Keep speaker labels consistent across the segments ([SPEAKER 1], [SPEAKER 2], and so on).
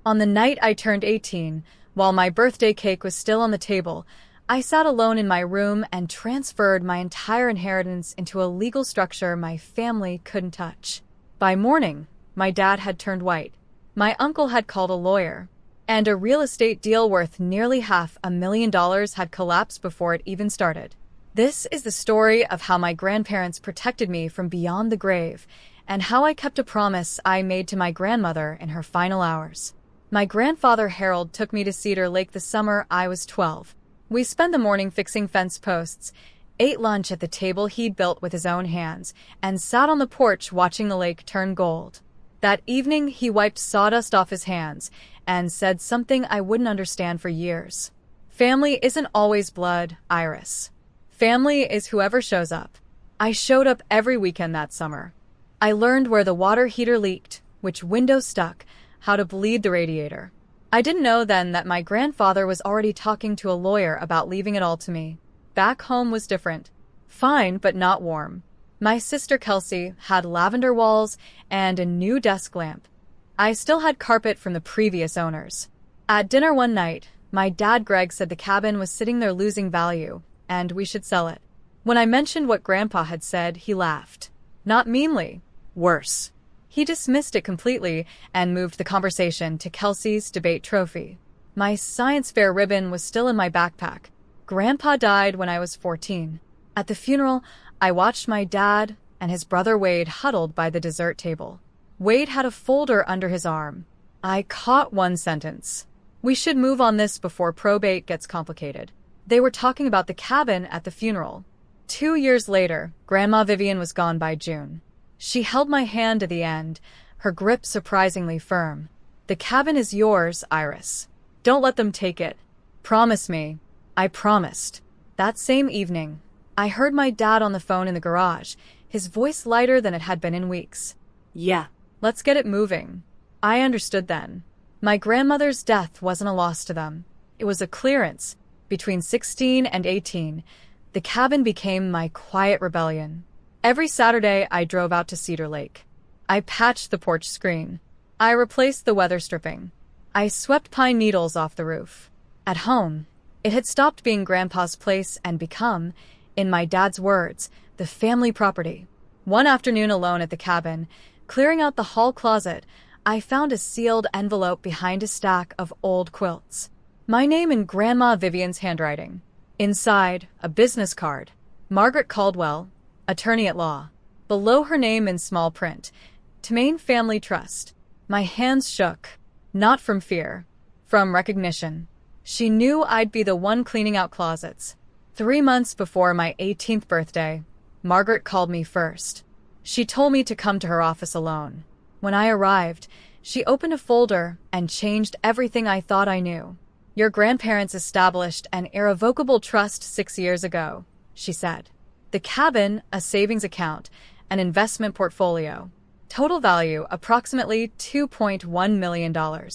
[SPEAKER 1] On the night I turned 18, while my birthday cake was still on the table, I sat alone in my room and transferred my entire inheritance into a legal structure my family couldn't touch. By morning, my dad had turned white. My uncle had called a lawyer, and a real estate deal worth nearly $500,000 had collapsed before it even started. This is the story of how my grandparents protected me from beyond the grave, and how I kept a promise I made to my grandmother in her final hours. My grandfather Harold took me to Cedar Lake the summer I was 12. We spent the morning fixing fence posts, ate lunch at the table he'd built with his own hands, and sat on the porch watching the lake turn gold. That evening, he wiped sawdust off his hands and said something I wouldn't understand for years. Family isn't always blood, Iris. Family is whoever shows up. I showed up every weekend that summer. I learned where the water heater leaked, which window stuck, how to bleed the radiator. I didn't know then that my grandfather was already talking to a lawyer about leaving it all to me. Back home was different. Fine, but not warm. My sister Kelsey had lavender walls and a new desk lamp. I still had carpet from the previous owners. At dinner one night, my dad Greg said the cabin was sitting there losing value, and we should sell it. When I mentioned what Grandpa had said, he laughed. Not meanly. Worse. He dismissed it completely and moved the conversation to Kelsey's debate trophy. My science fair ribbon was still in my backpack. Grandpa died when I was 14. At the funeral, I watched my dad and his brother Wade huddled by the dessert table. Wade had a folder under his arm. I caught one sentence. We should move on this before probate gets complicated. They were talking about the cabin at the funeral. 2 years later, Grandma Vivian was gone by June. She held my hand to the end, her grip surprisingly firm. The cabin is yours, Iris. Don't let them take it. Promise me. I promised. That same evening, I heard my dad on the phone in the garage, his voice lighter than it had been in weeks. Yeah, let's get it moving. I understood then. My grandmother's death wasn't a loss to them. It was a clearance. Between 16 and 18, the cabin became my quiet rebellion. Every Saturday, I drove out to Cedar Lake. I patched the porch screen. I replaced the weather stripping. I swept pine needles off the roof. At home, it had stopped being Grandpa's place and become, in my dad's words, the family property. One afternoon alone at the cabin, clearing out the hall closet, I found a sealed envelope behind a stack of old quilts. My name in Grandma Vivian's handwriting. Inside, a business card. Margaret Caldwell, attorney at law. Below her name in small print, Tamain Family Trust. My hands shook. Not from fear. From recognition. She knew I'd be the one cleaning out closets. 3 months before my 18th birthday, Margaret called me first. She told me to come to her office alone. When I arrived, she opened a folder and changed everything I thought I knew. Your grandparents established an irrevocable trust 6 years ago, she said. The cabin, a savings account, an investment portfolio. Total value approximately $2.1 million.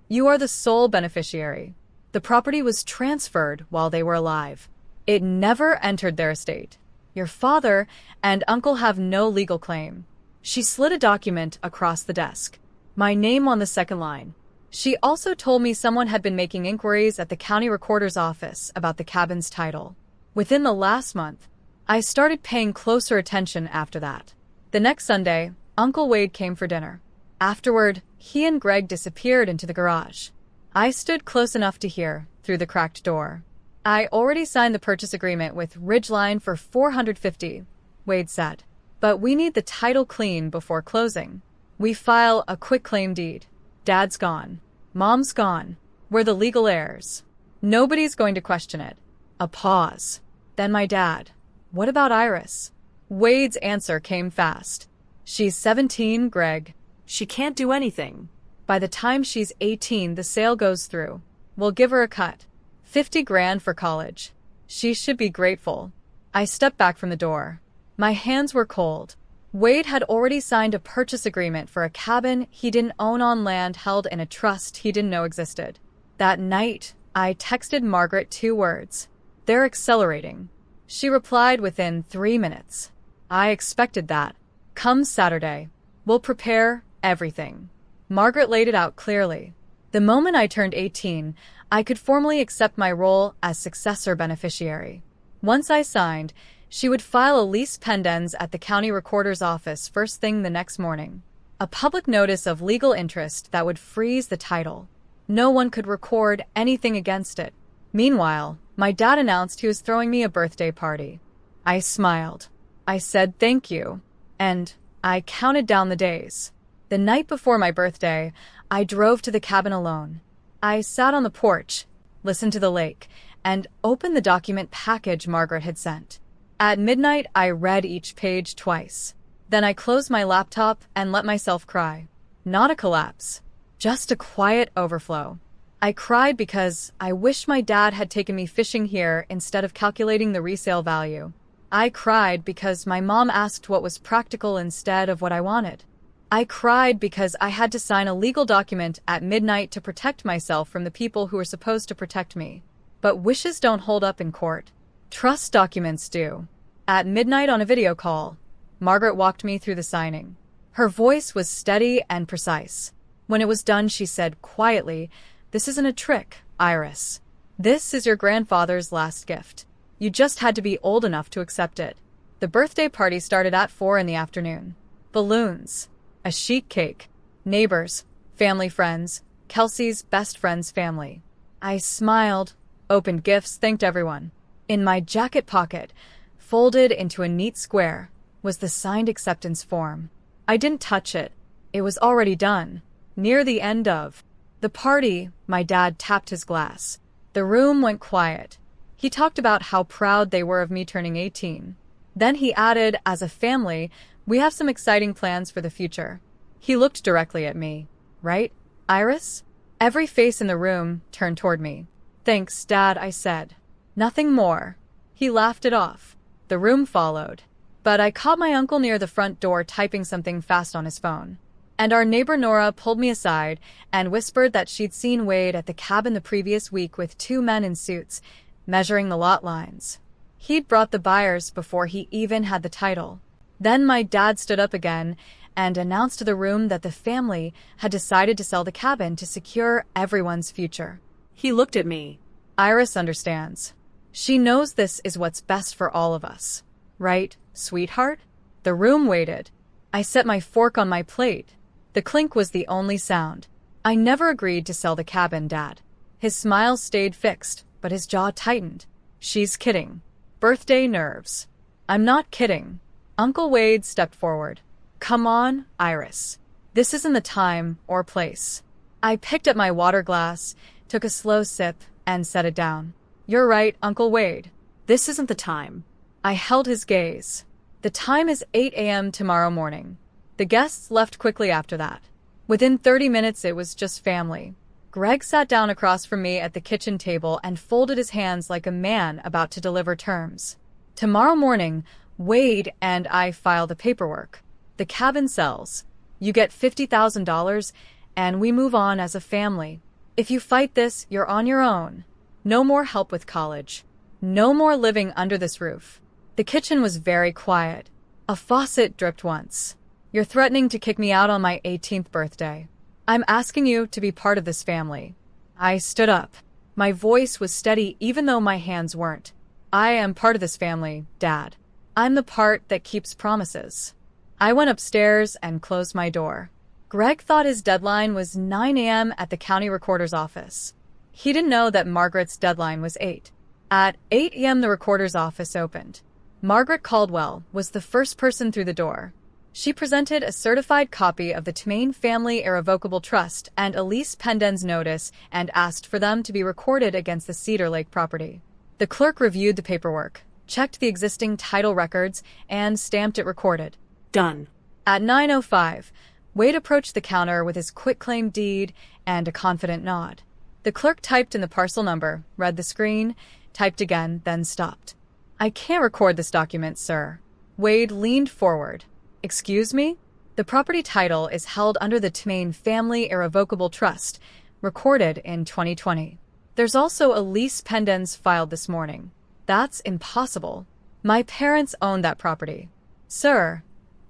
[SPEAKER 1] You are the sole beneficiary. The property was transferred while they were alive. It never entered their estate. Your father and uncle have no legal claim. She slid a document across the desk. My name on the second line. She also told me someone had been making inquiries at the county recorder's office about the cabin's title. Within the last month, I started paying closer attention after that. The next Sunday, Uncle Wade came for dinner. Afterward, he and Greg disappeared into the garage. I stood close enough to hear, through the cracked door. I already signed the purchase agreement with Ridgeline for $450, Wade said. But we need the title clean before closing. We file a quitclaim deed. Dad's gone. Mom's gone. We're the legal heirs. Nobody's going to question it. A pause. Then my dad. What about Iris? Wade's answer came fast. She's 17, Greg. She can't do anything. By the time she's 18, the sale goes through. We'll give her a cut. 50 grand for college. She should be grateful. I stepped back from the door. My hands were cold. Wade had already signed a purchase agreement for a cabin he didn't own on land held in a trust he didn't know existed. That night, I texted Margaret 2 words. They're accelerating. She replied within 3 minutes. I expected that. Come Saturday, we'll prepare everything. Margaret laid it out clearly. The moment I turned 18, I could formally accept my role as successor beneficiary. Once I signed, she would file a lease pendens at the county recorder's office first thing the next morning. A public notice of legal interest that would freeze the title. No one could record anything against it. Meanwhile, my dad announced he was throwing me a birthday party. I smiled. I said thank you, and I counted down the days. The night before my birthday, I drove to the cabin alone. I sat on the porch, listened to the lake, and opened the document package Margaret had sent. At midnight, I read each page twice. Then I closed my laptop and let myself cry. Not a collapse, just a quiet overflow. I cried because I wished my dad had taken me fishing here instead of calculating the resale value. I cried because my mom asked what was practical instead of what I wanted. I cried because I had to sign a legal document at midnight to protect myself from the people who were supposed to protect me. But wishes don't hold up in court. Trust documents do. At midnight on a video call, Margaret walked me through the signing. Her voice was steady and precise. When it was done, she said quietly, "This isn't a trick, Iris. This is your grandfather's last gift. You just had to be old enough to accept it." The birthday party started at 4 in the afternoon. Balloons, a sheet cake, neighbors, family friends, Kelsey's best friend's family. I smiled, opened gifts, thanked everyone. In my jacket pocket, folded into a neat square, was the signed acceptance form. I didn't touch it. It was already done. Near the end of the party, my dad tapped his glass. The room went quiet. He talked about how proud they were of me turning 18. Then he added, "As a family, we have some exciting plans for the future." He looked directly at me. "Right, Iris?" Every face in the room turned toward me. "Thanks, Dad," I said. Nothing more. He laughed it off. The room followed. But I caught my uncle near the front door typing something fast on his phone. And our neighbor Nora pulled me aside and whispered that she'd seen Wade at the cabin the previous week with 2 men in suits, measuring the lot lines. He'd brought the buyers before he even had the title. Then my dad stood up again and announced to the room that the family had decided to sell the cabin to secure everyone's future. He looked at me. "Iris understands. She knows this is what's best for all of us. Right, sweetheart?" The room waited. I set my fork on my plate. The clink was the only sound. "I never agreed to sell the cabin, Dad." His smile stayed fixed, but his jaw tightened. "She's kidding. Birthday nerves." "I'm not kidding." Uncle Wade stepped forward. "Come on, Iris. This isn't the time or place." I picked up my water glass, took a slow sip, and set it down. "You're right, Uncle Wade. This isn't the time." I held his gaze. "The time is 8 a.m. tomorrow morning." The guests left quickly after that. Within 30 minutes, it was just family. Greg sat down across from me at the kitchen table and folded his hands like a man about to deliver terms. "Tomorrow morning, Wade and I file the paperwork. The cabin sells. You get $50,000, and we move on as a family. If you fight this, you're on your own. No more help with college. No more living under this roof." The kitchen was very quiet. A faucet dripped once. "You're threatening to kick me out on my 18th birthday. I'm asking you to be part of this family." I stood up. My voice was steady even though my hands weren't. "I am part of this family, Dad. I'm the part that keeps promises." I went upstairs and closed my door. Greg thought his deadline was 9 a.m. at the county recorder's office. He didn't know that Margaret's deadline was 8. At 8 a.m. the recorder's office opened. Margaret Caldwell was the first person through the door. She presented a certified copy of the Temain Family Irrevocable Trust and a lease pendens notice and asked for them to be recorded against the Cedar Lake property. The clerk reviewed the paperwork, checked the existing title records, and stamped it recorded. "Done." At 9:05, Wade approached the counter with his quitclaim deed and a confident nod. The clerk typed in the parcel number, read the screen, typed again, then stopped. "I can't record this document, sir." Wade leaned forward. "Excuse me? The property title is held under the Temain Family Irrevocable Trust, recorded in 2020. There's also a lease pendens filed this morning. That's impossible. My parents own that property." "Sir,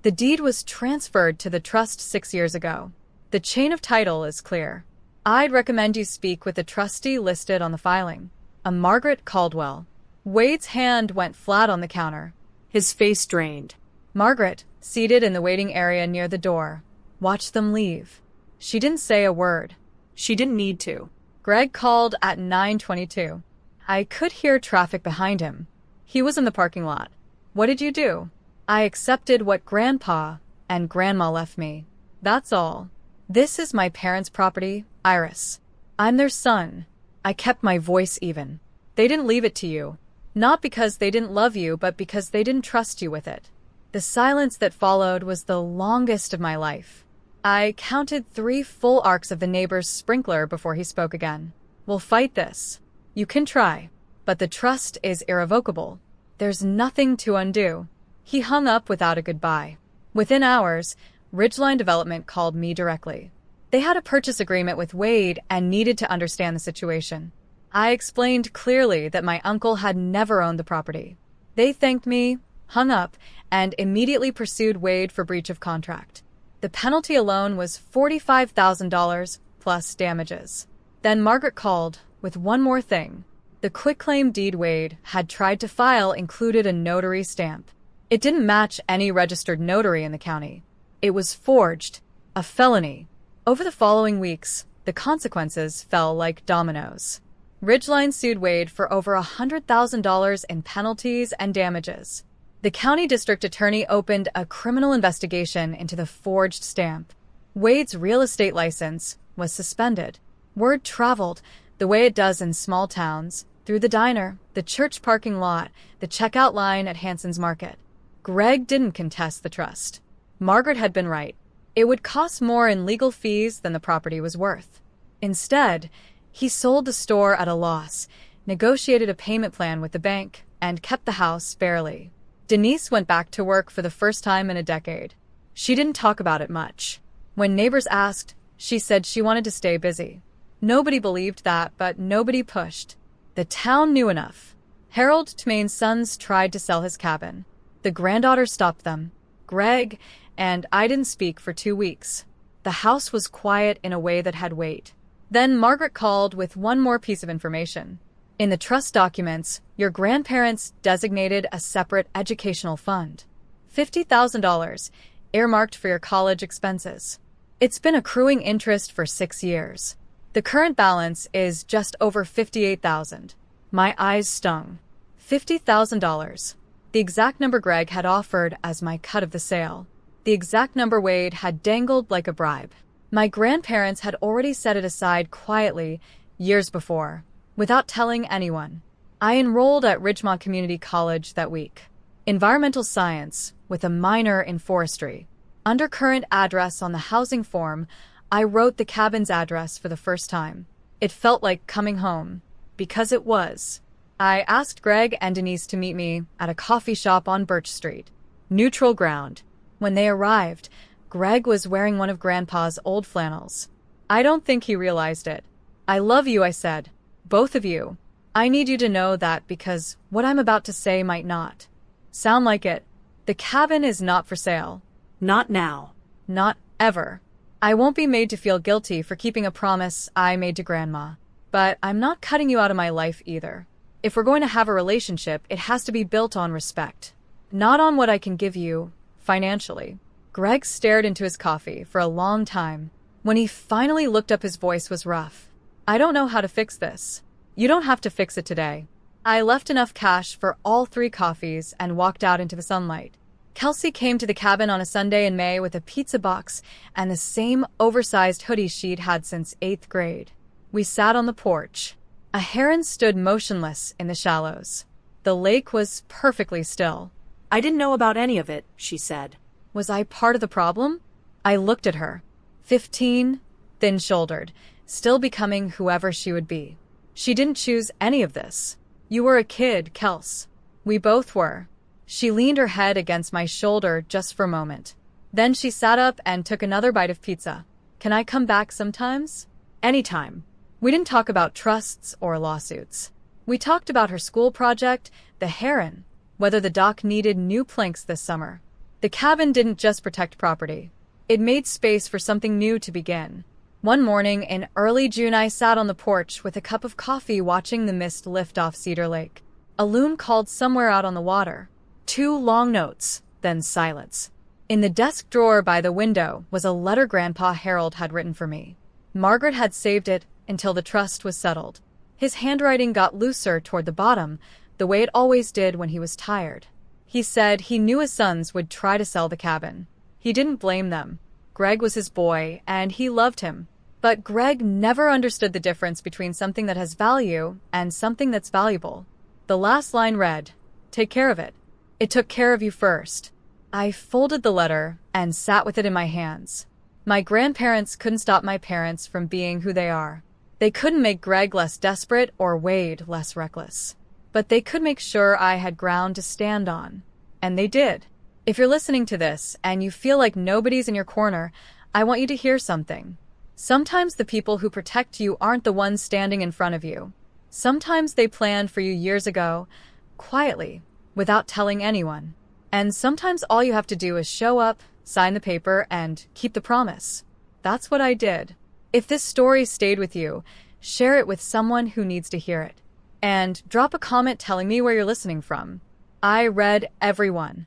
[SPEAKER 1] the deed was transferred to the trust 6 years ago. The chain of title is clear." I'd recommend you speak with the trustee listed on the filing, a Margaret Caldwell. Wade's hand went flat on the counter.
[SPEAKER 2] His face drained.
[SPEAKER 1] Margaret, seated in the waiting area near the door, watched them leave. She didn't say a word.
[SPEAKER 2] She didn't need to.
[SPEAKER 1] Greg called at 9:22. I could hear traffic behind him. He was in the parking lot. What did you do? I accepted what Grandpa and Grandma left me. That's all. This is my parents' property, Iris. I'm their son. I kept my voice even. They didn't leave it to you. Not because they didn't love you, but because they didn't trust you with it. The silence that followed was the longest of my life. I counted 3 full arcs of the neighbor's sprinkler before he spoke again. We'll fight this. You can try, but the trust is irrevocable. There's nothing to undo. He hung up without a goodbye. Within hours, Ridgeline Development called me directly. They had a purchase agreement with Wade and needed to understand the situation. I explained clearly that my uncle had never owned the property. They thanked me, hung up, and immediately pursued Wade for breach of contract. The penalty alone was $45,000 plus damages. Then Margaret called with one more thing. The quitclaim deed Wade had tried to file included a notary stamp. It didn't match any registered notary in the county. It was forged, a felony. Over the following weeks, the consequences fell like dominoes. Ridgeline sued Wade for over $100,000 in penalties and damages. The county district attorney opened a criminal investigation into the forged stamp. Wade's real estate license was suspended. Word traveled, the way it does in small towns, through the diner, the church parking lot, the checkout line at Hanson's Market. Greg didn't contest the trust. Margaret had been right. It would cost more in legal fees than the property was worth. Instead, he sold the store at a loss, negotiated a payment plan with the bank, and kept the house barely. Denise went back to work for the first time in a decade. She didn't talk about it much. When neighbors asked, she said she wanted to stay busy. Nobody believed that, but nobody pushed. The town knew enough. Harold Tmain's sons tried to sell his cabin. The granddaughter stopped them. Greg and I didn't speak for 2 weeks. The house was quiet in a way that had weight. Then Margaret called with one more piece of information. In the trust documents, your grandparents designated a separate educational fund. $50,000, earmarked for your college expenses. It's been accruing interest for 6 years. The current balance is just over $58,000. My eyes stung. $50,000. The exact number Greg had offered as my cut of the sale. The exact number Wade had dangled like a bribe. My grandparents had already set it aside quietly years before, without telling anyone. I enrolled at Ridgemont Community College that week. Environmental science, with a minor in forestry. Under current address on the housing form, I wrote the cabin's address for the first time. It felt like coming home, because it was. I asked Greg and Denise to meet me at a coffee shop on Birch Street. Neutral ground. When they arrived, Greg was wearing one of Grandpa's old flannels. I don't think he realized it. I love you, I said. Both of you. I need you to know that because what I'm about to say might not sound like it. The cabin is not for sale.
[SPEAKER 2] Not now.
[SPEAKER 1] Not ever. I won't be made to feel guilty for keeping a promise I made to Grandma. But I'm not cutting you out of my life either. If we're going to have a relationship, it has to be built on respect. Not on what I can give you financially. Greg stared into his coffee for a long time. When he finally looked up, his voice was rough. I don't know how to fix this. You don't have to fix it today. I left enough cash for all 3 coffees and walked out into the sunlight. Kelsey came to the cabin on a Sunday in May with a pizza box and the same oversized hoodie she'd had since 8th grade. We sat on the porch. A heron stood motionless in the shallows. The lake was perfectly still.
[SPEAKER 2] I didn't know about any of it, she said.
[SPEAKER 1] Was I part of the problem? I looked at her. 15, thin-shouldered, still becoming whoever she would be. She didn't choose any of this. You were a kid, Kels. We both were. She leaned her head against my shoulder just for a moment. Then she sat up and took another bite of pizza. Can I come back sometimes? Anytime. We didn't talk about trusts or lawsuits. We talked about her school project, the heron, whether the dock needed new planks this summer. The cabin didn't just protect property. It made space for something new to begin. One morning in early June, I sat on the porch with a cup of coffee watching the mist lift off Cedar Lake. A loon called somewhere out on the water. 2 long notes, then silence. In the desk drawer by the window was a letter Grandpa Harold had written for me. Margaret had saved it until the trust was settled. His handwriting got looser toward the bottom, the way it always did when he was tired. He said he knew his sons would try to sell the cabin. He didn't blame them. Greg was his boy, and he loved him. But Greg never understood the difference between something that has value and something that's valuable. The last line read, "Take care of it. It took care of you first." I folded the letter and sat with it in my hands. My grandparents couldn't stop my parents from being who they are. They couldn't make Greg less desperate or Wade less reckless. But they could make sure I had ground to stand on. And they did. If you're listening to this and you feel like nobody's in your corner, I want you to hear something. Sometimes the people who protect you aren't the ones standing in front of you. Sometimes they planned for you years ago, quietly, without telling anyone. And sometimes all you have to do is show up, sign the paper, and keep the promise. That's what I did. If this story stayed with you, share it with someone who needs to hear it. And drop a comment telling me where you're listening from. I read every one.